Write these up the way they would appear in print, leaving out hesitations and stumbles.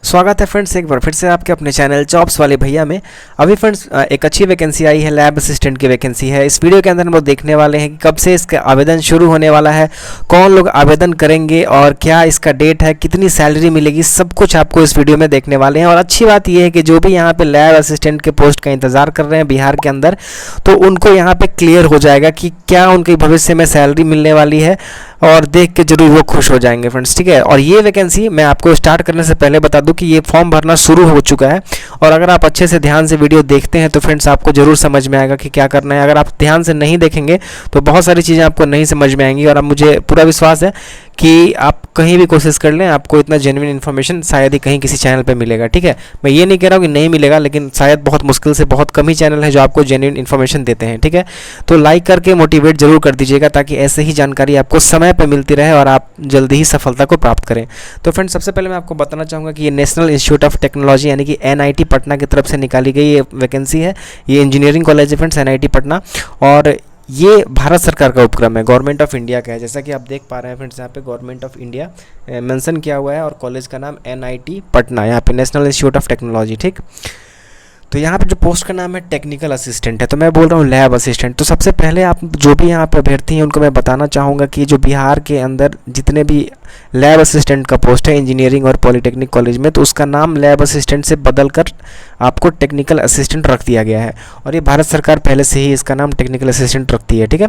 स्वागत है फ्रेंड्स एक बार फिर से आपके अपने चैनल जॉब्स वाले भैया में। अभी फ्रेंड्स एक अच्छी वैकेंसी आई है, लैब असिस्टेंट की वैकेंसी है। इस वीडियो के अंदर हम लोग देखने वाले हैं कि कब से इसका आवेदन शुरू होने वाला है, कौन लोग आवेदन करेंगे और क्या इसका डेट है, कितनी सैलरी मिलेगी, सब कुछ आपको इस वीडियो में देखने वाले हैं। और अच्छी बात यह है कि जो भी यहाँ पे लैब असिस्टेंट के पोस्ट का इंतजार कर रहे हैं बिहार के अंदर, तो उनको यहाँ पे क्लियर हो जाएगा कि क्या उनके भविष्य में सैलरी मिलने वाली है और देख के जरूर वो खुश हो जाएंगे फ्रेंड्स, ठीक है। और ये वैकेंसी मैं आपको स्टार्ट करने से पहले बता दूं कि ये फॉर्म भरना शुरू हो चुका है। और अगर आप अच्छे से ध्यान से वीडियो देखते हैं तो फ्रेंड्स आपको जरूर समझ में आएगा कि क्या करना है। अगर आप ध्यान से नहीं देखेंगे तो बहुत सारी चीज़ें आपको नहीं समझ में आएंगी। और अब मुझे पूरा विश्वास है कि आप कहीं भी कोशिश कर लें, आपको इतना जेन्युइन इन्फॉर्मेशन शायद ही कहीं किसी चैनल पे मिलेगा, ठीक है। मैं ये नहीं कह रहा हूँ कि नहीं मिलेगा, लेकिन शायद बहुत मुश्किल से बहुत कम ही चैनल है जो आपको जेन्युइन इन्फॉर्मेशन देते हैं, ठीक है। तो लाइक करके मोटिवेट जरूर कर दीजिएगा ताकि ऐसे ही जानकारी आपको समय पर मिलती रहे और आप जल्दी ही सफलता को प्राप्त करें। तो फ्रेंड्स, सबसे पहले मैं आपको बताना चाहूँगा कि ये नेशनल इंस्टीट्यूट ऑफ टेक्नोलॉजी यानी कि NIT पटना की तरफ से निकाली गई ये वैकेंसी है। ये इंजीनियरिंग कॉलेज है फ्रेंड्स, NIT पटना, और ये भारत सरकार का उपक्रम है, गवर्नमेंट ऑफ इंडिया का है। जैसा कि आप देख पा रहे हैं फ्रेंड्स, यहाँ पे गवर्नमेंट ऑफ इंडिया मेंशन किया हुआ है और कॉलेज का नाम NIT पटना, यहाँ पे नेशनल इंस्टीट्यूट ऑफ टेक्नोलॉजी, ठीक। तो यहाँ पे जो पोस्ट का नाम है टेक्निकल असिस्टेंट है, तो मैं बोल रहा हूँ लैब असिस्टेंट। तो सबसे पहले आप जो भी यहाँ पे अभ्यर्थी हैं उनको मैं बताना चाहूँगा कि जो बिहार के अंदर जितने भी लैब असिस्टेंट का पोस्ट है इंजीनियरिंग और पॉलिटेक्निक कॉलेज में, तो उसका नाम लैब असिस्टेंट से बदलकर आपको टेक्निकल असिस्टेंट रख दिया गया है। और ये भारत सरकार पहले से ही इसका नाम टेक्निकल असिस्टेंट रखती है, ठीक है।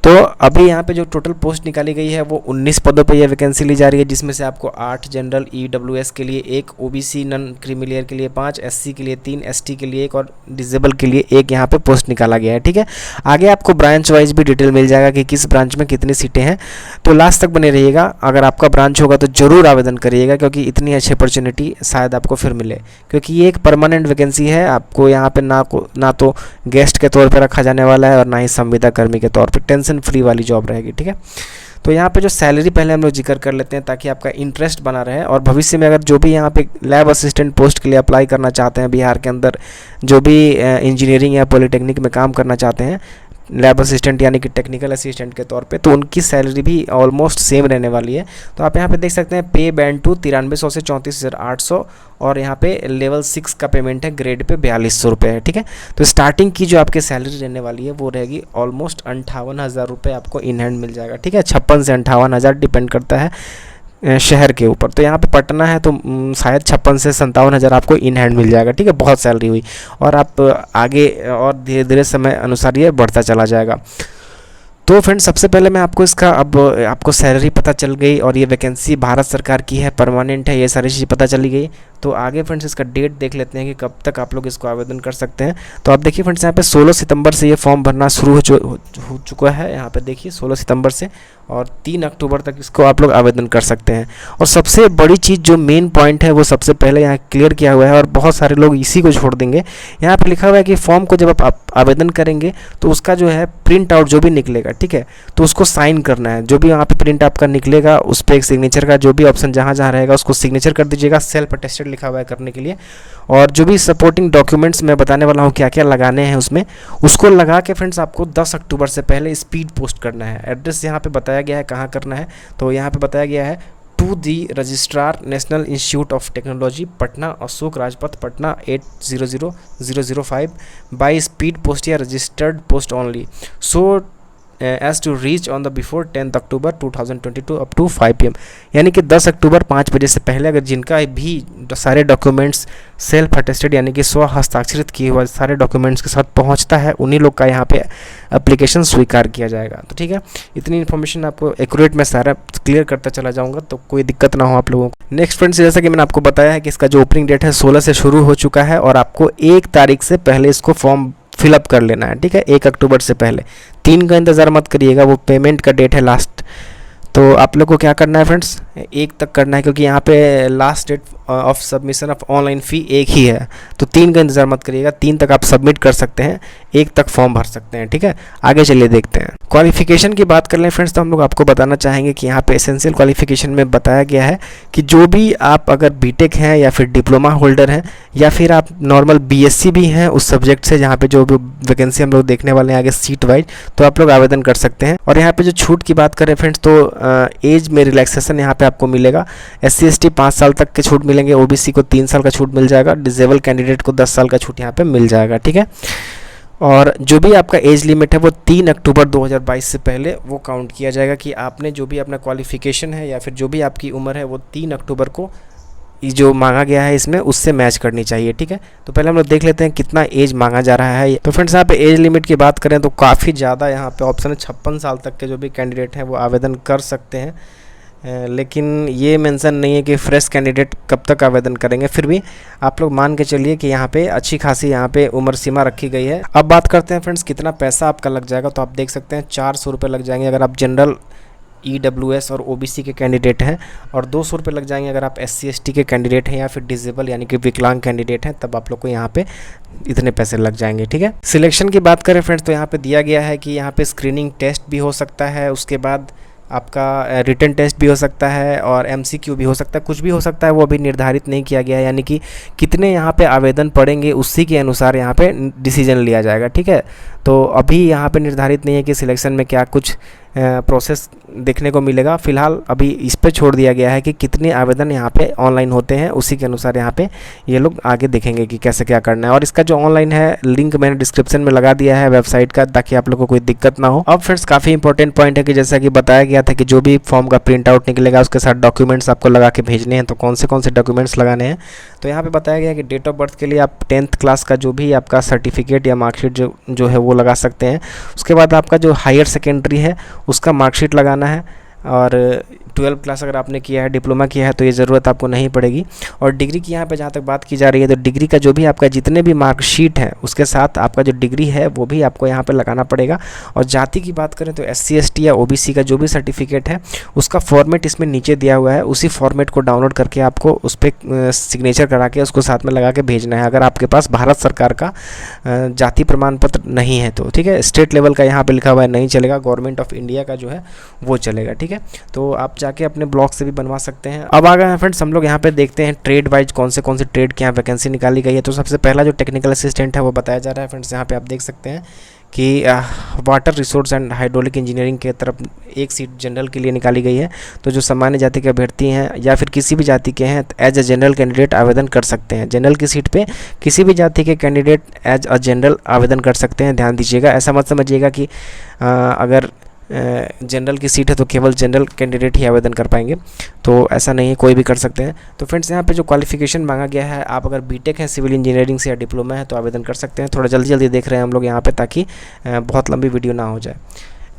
तो अभी यहाँ पे जो टोटल पोस्ट निकाली गई है वो 19 पदों पे ये वैकेंसी ली जा रही है, जिसमें से आपको 8 जनरल EWS के लिए 1, OBC नॉन क्रीमी लेयर के लिए 5, SC के लिए 3, ST के लिए 1 और डिसेबल के लिए 1 यहाँ पे पोस्ट निकाला गया है, ठीक है। आगे आपको ब्रांच वाइज भी डिटेल मिल जाएगा कि किस ब्रांच में कितनी सीटें हैं। तो लास्ट तक बने रहिएगा। अगर आपका ब्रांच होगा तो जरूर आवेदन करिएगा, क्योंकि इतनी अच्छी अपॉर्चुनिटी शायद आपको फिर मिले, क्योंकि ये एक परमानेंट वैकेंसी है। आपको यहाँ पे ना तो गेस्ट के तौर पे रखा जाने वाला है और ना ही संविदा कर्मी के तौर पे, टेंशन फ्री वाली जॉब रहेगी, ठीक है। तो यहाँ पे जो सैलरी पहले हम लोग जिक्र कर लेते हैं ताकि आपका इंटरेस्ट बना रहे। और भविष्य में अगर जो भी यहाँ पे लैब असिस्टेंट पोस्ट के लिए अप्लाई करना चाहते हैं बिहार के अंदर, जो भी इंजीनियरिंग या पॉलिटेक्निक में काम करना चाहते हैं लैब असिस्टेंट यानी कि टेक्निकल असिस्टेंट के तौर पे, तो उनकी सैलरी भी ऑलमोस्ट सेम रहने वाली है। तो आप यहाँ पे देख सकते हैं पे बैंड 2 9300 से 34,800 और यहाँ पे लेवल 6 का पेमेंट है, ग्रेड पे 4200 रुपये है, ठीक है। तो स्टार्टिंग की जो आपकी सैलरी रहने वाली है वो रहेगी ऑलमोस्ट 58,000 रुपये आपको इन हैंड मिल जाएगा, ठीक है। 56 से 58,000 डिपेंड करता है शहर के ऊपर। तो यहाँ पे पटना है तो शायद 56 से 57,000 आपको इन हैंड मिल जाएगा, ठीक है। बहुत सैलरी हुई और आप आगे और धीरे धीरे समय अनुसार ये बढ़ता चला जाएगा। तो फ्रेंड्स, सबसे पहले मैं आपको इसका अब आपको सैलरी पता चल गई और ये वैकेंसी भारत सरकार की है, परमानेंट है, ये सारी चीज़ पता चली गई। तो आगे फ्रेंड्स इसका डेट देख लेते हैं कि कब तक आप लोग इसको आवेदन कर सकते हैं। तो आप देखिए फ्रेंड्स, यहाँ पे 16 सितंबर से ये फॉर्म भरना शुरू हो चुका है। यहाँ पे देखिए 16 सितंबर से और 3 अक्टूबर तक इसको आप लोग आवेदन कर सकते हैं। और सबसे बड़ी चीज़ जो मेन पॉइंट है वो सबसे पहले यहाँ क्लियर किया हुआ है और बहुत सारे लोग इसी को छोड़ देंगे। यहाँ पर लिखा हुआ है कि फॉर्म को जब आप आवेदन करेंगे तो उसका जो है प्रिंट आउट जो भी निकलेगा, ठीक है, तो उसको साइन करना है। जो भी वहाँ पे प्रिंट आपका निकलेगा उस पर एक सिग्नेचर का जो भी ऑप्शन जहाँ जहाँ रहेगा उसको सिग्नेचर कर दीजिएगा। सेल्फ अटेस्टेड लिखा हुआ है करने के लिए। और जो भी सपोर्टिंग डॉक्यूमेंट्स मैं बताने वाला हूँ क्या क्या लगाने हैं उसमें, उसको लगा के फ्रेंड्स आपको 10 अक्टूबर से पहले स्पीड पोस्ट करना है। एड्रेस यहाँ पे बताया गया है कहाँ करना है, तो यहाँ पे बताया गया है to the registrar national institute of technology Patna, Ashok Rajpath Patna 800005 by speed post या registered post only, so as to reach on the before 10 October 2022 up to 5 PM। यानी कि 10 अक्टूबर 5 बजे से पहले अगर जिनका भी सारे डॉक्यूमेंट्स सेल्फ अटेस्टेड यानी कि स्व हस्ताक्षरित किए हुए सारे डॉक्यूमेंट्स के साथ पहुंचता है, उन्हीं लोग का यहाँ पे एप्लीकेशन स्वीकार किया जाएगा। तो ठीक है, इतनी इन्फॉर्मेशन आपको एक्यूरेट मैं सारा क्लियर करता चला जाऊँगा तो कोई दिक्कत ना हो आप लोगों को। नेक्स्ट फ्रेंड्स, जैसा कि मैंने आपको बताया है कि इसका जो ओपनिंग डेट है 16 से शुरू हो चुका है और आपको 1 तारीख से पहले इसको फॉर्म फिलअप कर लेना है, ठीक है। 1 अक्टूबर से पहले 3 का इंतज़ार मत करिएगा, वो पेमेंट का डेट है लास्ट। तो आप लोग को क्या करना है फ्रेंड्स, 1 तक करना है, क्योंकि यहाँ पे last date of submission of online fee 1 ही है। तो 3 का इंतज़ार मत करिएगा, 3 तक आप सबमिट कर सकते हैं, 1 तक फॉर्म भर सकते हैं, ठीक है। आगे चलिए देखते हैं। क्वालिफिकेशन की बात कर लें फ्रेंड्स, तो हम लोग आपको बताना चाहेंगे कि यहाँ पे एसेंशियल क्वालिफिकेशन में बताया गया है कि जो भी आप अगर बीटेक हैं या फिर डिप्लोमा होल्डर हैं या फिर आप नॉर्मल BSc भी हैं उस सब्जेक्ट से, जहाँ पे जो भी वैकेंसी हम लोग देखने वाले हैं आगे सीट वाइज, तो आप लोग आवेदन कर सकते हैं। और यहाँ पे जो छूट की बात करें फ्रेंड्स, तो एज में रिलैक्सेशन यहाँ पे पे आपको मिलेगा। SC/ST 5 साल तक के छूट मिलेंगे, OBC को 3 साल का छूट मिल जाएगा, डिसेबल कैंडिडेट को 10 साल का छूट यहाँ पे मिल जाएगा, ठीक है। और जो भी आपका एज लिमिट है वो 3 अक्टूबर 2022 से पहले वो काउंट किया जाएगा कि आपने जो भी अपना क्वालिफिकेशन है या फिर जो भी आपकी उम्र है वो 3 अक्टूबर को जो मांगा गया है इसमें उससे मैच करनी चाहिए, ठीक है। तो पहले हम लोग देख लेते हैं कितना एज मांगा जा रहा है। तो फ्रेंड्स यहाँ पे एज लिमिट की बात करें तो काफ़ी ज़्यादा यहाँ पे ऑप्शन है, 56 साल तक के जो भी कैंडिडेट हैं वो आवेदन कर सकते हैं। लेकिन ये मेंशन नहीं है कि फ्रेश कैंडिडेट कब तक आवेदन करेंगे, फिर भी आप लोग मान के चलिए कि यहाँ पे अच्छी खासी यहाँ पे उम्र सीमा रखी गई है। अब बात करते हैं फ्रेंड्स कितना पैसा आपका लग जाएगा। तो आप देख सकते हैं 400 रुपये लग जाएंगे अगर आप जनरल, EWS और OBC के कैंडिडेट हैं, और 200 रुपये लग जाएंगे अगर आप SC/ST के कैंडिडेट हैं या फिर डिसेबल यानी कि विकलांग कैंडिडेट हैं, तब आप लोग को यहाँ पे इतने पैसे लग जाएंगे, ठीक है। सिलेक्शन की बात करें फ्रेंड्स तो यहाँ पे दिया गया है कि यहाँ पे स्क्रीनिंग टेस्ट भी हो सकता है, उसके बाद आपका रिटन टेस्ट भी हो सकता है और MCQ भी हो सकता है, कुछ भी हो सकता है, वो अभी निर्धारित नहीं किया गया है। यानी कि कितने यहाँ पे आवेदन पड़ेंगे उसी के अनुसार यहाँ पे डिसीजन लिया जाएगा, ठीक है। तो अभी यहाँ पे निर्धारित नहीं है कि सिलेक्शन में क्या कुछ प्रोसेस देखने को मिलेगा। फ़िलहाल अभी इस पे छोड़ दिया गया है कि कितने आवेदन यहाँ पे ऑनलाइन होते हैं, उसी के अनुसार यहाँ पे ये लोग आगे देखेंगे कि कैसे क्या करना है। और इसका जो ऑनलाइन है लिंक मैंने डिस्क्रिप्शन में लगा दिया है वेबसाइट का, ताकि आप लोगों को कोई दिक्कत ना हो। अब फ्रेंड्स काफ़ी इंपॉर्टेंट पॉइंट है कि जैसा कि बताया गया था कि जो भी फॉर्म का प्रिंट आउट निकलेगा उसके साथ डॉक्यूमेंट्स आपको लगा के भेजने हैं। तो कौन से डॉक्यूमेंट्स लगाने हैं, तो यहाँ पर बताया गया है कि डेट ऑफ बर्थ के लिए आप 10th क्लास का जो भी आपका सर्टिफिकेट या मार्कशीट जो है वो लगा सकते हैं। उसके बाद आपका जो हायर सेकेंडरी है उसका मार्कशीट लगाना है, और 12 क्लास अगर आपने किया है, डिप्लोमा किया है तो ये ज़रूरत आपको नहीं पड़ेगी। और डिग्री की यहाँ पे जहाँ तक बात की जा रही है तो डिग्री का जो भी आपका जितने भी मार्कशीट हैं उसके साथ आपका जो डिग्री है वो भी आपको यहाँ पे लगाना पड़ेगा। और जाति की बात करें तो SC/ST या OBC का जो भी सर्टिफिकेट है उसका फॉर्मेट इसमें नीचे दिया हुआ है, उसी फॉर्मेट को डाउनलोड करके आपको उस पर सिग्नेचर करा के उसको साथ में लगा के भेजना है। अगर आपके पास भारत सरकार का जाति प्रमाण पत्र नहीं है तो, ठीक है। स्टेट लेवल का यहाँ पर लिखा हुआ है नहीं चलेगा, गवर्नमेंट ऑफ इंडिया का जो है वो चलेगा, ठीक है। तो आप जाके अपने ब्लॉक से भी बनवा सकते हैं। अब आ गए हैं फ्रेंड्स हम लोग यहाँ पे देखते हैं ट्रेड वाइज कौन से ट्रेड की यहाँ वैकेंसी निकाली गई है। तो सबसे पहला जो टेक्निकल असिस्टेंट है वो बताया जा रहा है फ्रेंड्स। यहाँ पे आप देख सकते हैं कि water resource and hydraulic engineering के तरफ एक सीट जनरल के लिए निकाली गई है। तो जो सामान्य जाति के अभ्यर्थी हैं या फिर किसी भी जाति के हैं एज अ जनरल कैंडिडेट आवेदन कर सकते हैं। जनरल की सीट पे किसी भी जाति के कैंडिडेट एज अ जनरल आवेदन कर सकते हैं। ध्यान दीजिएगा, ऐसा मत समझिएगा कि अगर जनरल की सीट है तो केवल जनरल कैंडिडेट ही आवेदन कर पाएंगे, तो ऐसा नहीं है, कोई भी कर सकते हैं। तो फ्रेंड्स यहाँ पे जो क्वालिफिकेशन मांगा गया है, आप अगर बीटेक है सिविल इंजीनियरिंग से या डिप्लोमा है तो आवेदन कर सकते हैं। थोड़ा जल्दी देख रहे हैं हम लोग यहाँ पे ताकि बहुत लंबी वीडियो ना हो जाए।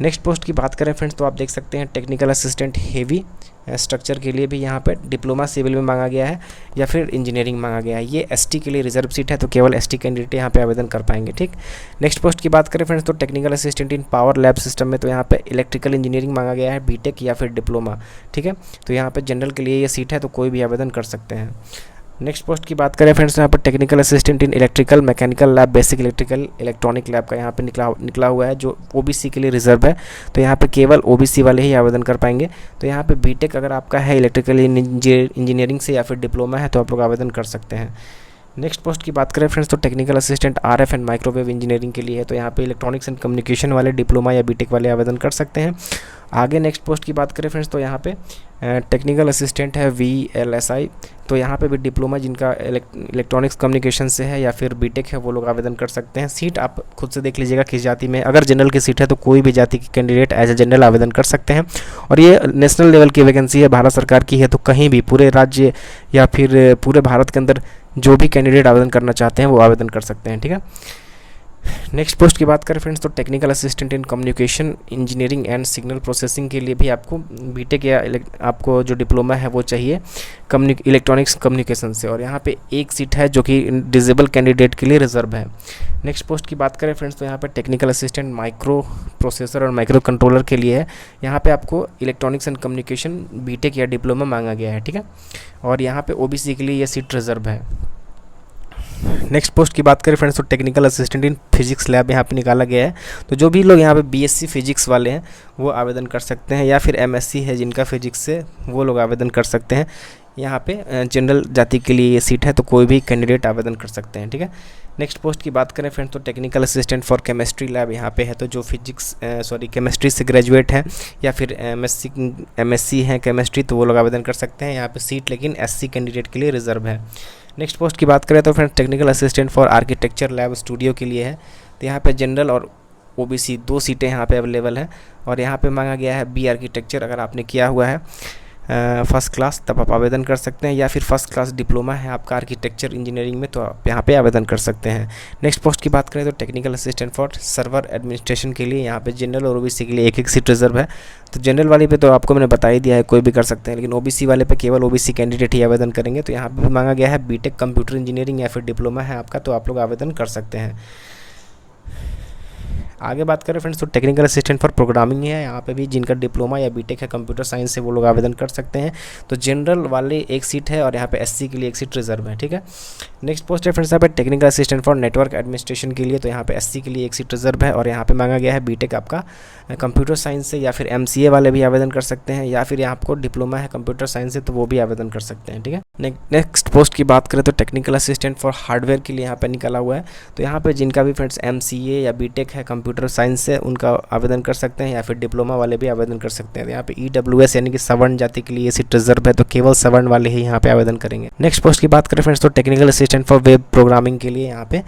नेक्स्ट पोस्ट की बात करें फ्रेंड्स तो आप देख सकते हैं टेक्निकल असिस्टेंट हेवी स्ट्रक्चर के लिए भी यहाँ पे डिप्लोमा सिविल में मांगा गया है या फिर इंजीनियरिंग मांगा गया है। ये ST के लिए रिजर्व सीट है तो केवल ST कैंडिडेट यहाँ पे आवेदन कर पाएंगे, ठीक। नेक्स्ट पोस्ट की बात करें फ्रेंड्स तो technical assistant in power lab system में, तो यहाँ पे इलेक्ट्रिकल इंजीनियरिंग मांगा गया है, बीटेक या फिर डिप्लोमा, ठीक है। तो यहाँ पर जनरल के लिए ये सीट है तो कोई भी आवेदन कर सकते हैं। नेक्स्ट पोस्ट की बात करें फ्रेंड्स यहाँ पर technical assistant in electrical mechanical lab basic electrical electronic lab का यहाँ पे निकला हुआ है, जो OBC के लिए रिजर्व है। तो यहाँ पे केवल OBC वाले ही आवेदन कर पाएंगे। तो यहाँ पे बीटेक अगर आपका है इलेक्ट्रिकल इंजीनियरिंग से या फिर डिप्लोमा है तो आप लोग आवेदन कर सकते हैं। नेक्स्ट पोस्ट की बात करें फ्रेंड्स तो technical assistant RF and microwave engineering के लिए है। तो यहाँ पे इलेक्ट्रॉनिक्स एंड कम्युनिकेशन वाले डिप्लोमा या बीटेक वाले आवेदन कर सकते हैं। आगे नेक्स्ट पोस्ट की बात करें फ्रेंड्स तो यहाँ पे टेक्निकल असिस्टेंट है VLSI, तो यहाँ पे भी डिप्लोमा जिनका इलेक्ट्रॉनिक्स कम्युनिकेशन से है या फिर बीटेक है वो लोग आवेदन कर सकते हैं। सीट आप खुद से देख लीजिएगा किस जाति में, अगर जनरल की सीट है तो कोई भी जाति के कैंडिडेट एज ए जनरल आवेदन कर सकते हैं। और ये नेशनल लेवल की वैकेंसी है, भारत सरकार की है, तो कहीं भी पूरे राज्य या फिर पूरे भारत के अंदर जो भी कैंडिडेट आवेदन करना चाहते हैं वो आवेदन कर सकते हैं, ठीक है। नेक्स्ट पोस्ट की बात करें फ्रेंड्स तो technical assistant in communication engineering and signal processing के लिए भी आपको बीटेक या आपको जो डिप्लोमा है वो चाहिए इलेक्ट्रॉनिक्स कम्युनिकेशन से, और यहाँ पे एक सीट है जो कि डिसेबल कैंडिडेट के लिए रिजर्व है। नेक्स्ट पोस्ट की बात करें फ्रेंड्स तो यहाँ पे टेक्निकल असिस्टेंट माइक्रो प्रोसेसर और माइक्रो कंट्रोलर के लिए है। यहाँ पे आपको इलेक्ट्रॉनिक्स एंड कम्युनिकेशन बीटेक या डिप्लोमा मांगा गया है, ठीक है। और यहाँ पे OBC के लिए ये सीट रिजर्व है। नेक्स्ट पोस्ट की बात करें फ्रेंड्स तो technical assistant in physics lab यहाँ पे निकाला गया है। तो जो भी लोग यहाँ पे BSc फिजिक्स वाले हैं वो आवेदन कर सकते हैं, या फिर MSc है जिनका फिजिक्स से वो लोग आवेदन कर सकते हैं। यहाँ पे जनरल जाति के लिए ये सीट है, तो कोई भी कैंडिडेट आवेदन कर सकते हैं। ठीक है, नेक्स्ट पोस्ट की बात करें फ्रेंड्स तो technical assistant for chemistry lab यहाँ पे है, तो जो केमिस्ट्री से ग्रेजुएट हैं या फिर एमएससी हैं केमिस्ट्री, तो वो लोग आवेदन कर सकते हैं। यहाँ पे सीट लेकिन एससी कैंडिडेट के लिए रिजर्व है। नेक्स्ट पोस्ट की बात करें तो friends technical assistant for architecture lab studio के लिए है, तो यहाँ पे जनरल और ओबीसी 2 सीटें यहाँ पे अवेलेबल हैं। और यहाँ पे मांगा गया है बी आर्किटेक्चर, अगर आपने किया हुआ है फर्स्ट क्लास तब आप आवेदन कर सकते हैं, या फिर फर्स्ट क्लास डिप्लोमा है आपका आर्किटेक्चर इंजीनियरिंग में, तो आप यहाँ पे आवेदन कर सकते हैं। नेक्स्ट पोस्ट की बात करें तो technical assistant for server administration के लिए यहाँ पे जनरल और ओबीसी के लिए एक सीट रिजर्व है। तो जनरल वाले पे तो आपको मैंने बता ही दिया है, कोई भी कर सकते हैं, लेकिन ओबीसी वाले पे केवल ओबीसी कैंडिडेट ही आवेदन करेंगे। तो यहाँ पर मांगा गया है बीटेक कंप्यूटर इंजीनियरिंग या फिर डिप्लोमा है आपका, तो आप लोग आवेदन कर सकते हैं। आगे बात करें फ्रेंड्स तो टेक्निकल असिस्टेंट फॉर प्रोग्रामिंग है, यहाँ पे भी जिनका डिप्लोमा या बीटेक है कंप्यूटर साइंस से वो लोग आवेदन कर सकते हैं। तो जनरल वाले एक सीट है और यहाँ पे एससी के लिए एक सीट रिजर्व है। ठीक है, नेक्स्ट पोस्ट है फ्रेंड्स यहाँ पे technical assistant for network administration के लिए, तो यहाँ पे एससी के लिए एक सीट रिजर्व है और यहाँ पे मांगा गया है बीटेक आपका कंप्यूटर साइंस से, या फिर एमसीए वाले भी आवेदन कर सकते हैं, या फिर यहाँ आपको डिप्लोमा है कंप्यूटर साइंस से तो वो भी आवेदन कर सकते हैं। ठीक है, नेक्स्ट पोस्ट की बात करें तो टेक्निकल असिस्टेंट फॉर हार्डवेयर के लिए यहाँ पे निकला हुआ है, तो यहाँ पे जिनका भी फ्रेंड्स एमसीए या बीटेक है कंप्यूटर साइंस से उनका आवेदन कर सकते हैं, या फिर डिप्लोमा वाले भी आवेदन कर सकते हैं। यहाँ पे ईडब्ल्यूएस यानी कि सवर्ण जाति के लिए सीट रिजर्व है, तो केवल सवर्ण वाले ही यहाँ पे आवेदन करेंगे। नेक्स्ट पोस्ट की बात करें फ्रेंड्स तो technical assistant for web programming के लिए यहाँ पे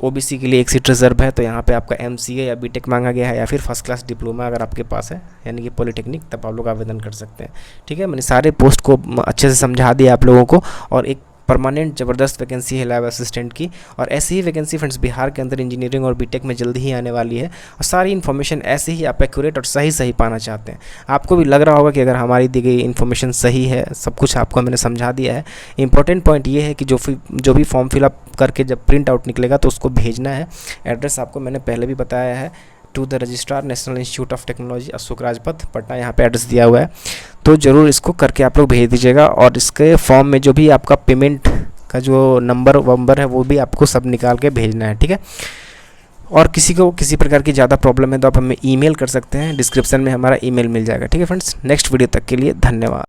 ओबीसी के लिए एक सीट रिजर्व है, तो यहाँ पे आपका एमसीए या बीटेक मांगा गया है, या फिर फर्स्ट क्लास डिप्लोमा अगर आपके पास है यानी कि पॉलिटेक्निक, तब आप लोग आवेदन कर सकते हैं। ठीक है, मैंने सारे पोस्ट को अच्छे से समझा दिया आप लोगों को, और एक परमानेंट ज़बरदस्त वैकेंसी है लैब असिस्टेंट की, और ऐसी ही वैकेंसी फ्रेंड्स बिहार के अंदर इंजीनियरिंग और बीटेक में जल्दी ही आने वाली है। और सारी इन्फॉर्मेशन ऐसे ही आप एक्यूरेट और सही पाना चाहते हैं। आपको भी लग रहा होगा कि अगर हमारी दी गई इन्फॉर्मेशन सही है, सब कुछ आपको मैंने समझा दिया है। इंपॉर्टेंट पॉइंट ये है कि जो भी फॉर्म फिलअप करके जब प्रिंट आउट निकलेगा तो उसको भेजना है। एड्रेस आपको मैंने पहले भी बताया है, to the registrar national institute of Technology Ashok Rajpath Patna, यहाँ पे एड्रेस दिया हुआ है, तो ज़रूर इसको करके आप लोग भेज दीजिएगा। और इसके फॉर्म में जो भी आपका पेमेंट का जो नंबर है वो भी आपको सब निकाल के भेजना है। ठीक है, और किसी को किसी प्रकार की ज़्यादा प्रॉब्लम है तो आप हमें ईमेल कर सकते हैं, डिस्क्रिप्शन में हमारा ईमेल मिल जाएगा। ठीक है फ्रेंड्स, नेक्स्ट वीडियो तक के लिए धन्यवाद।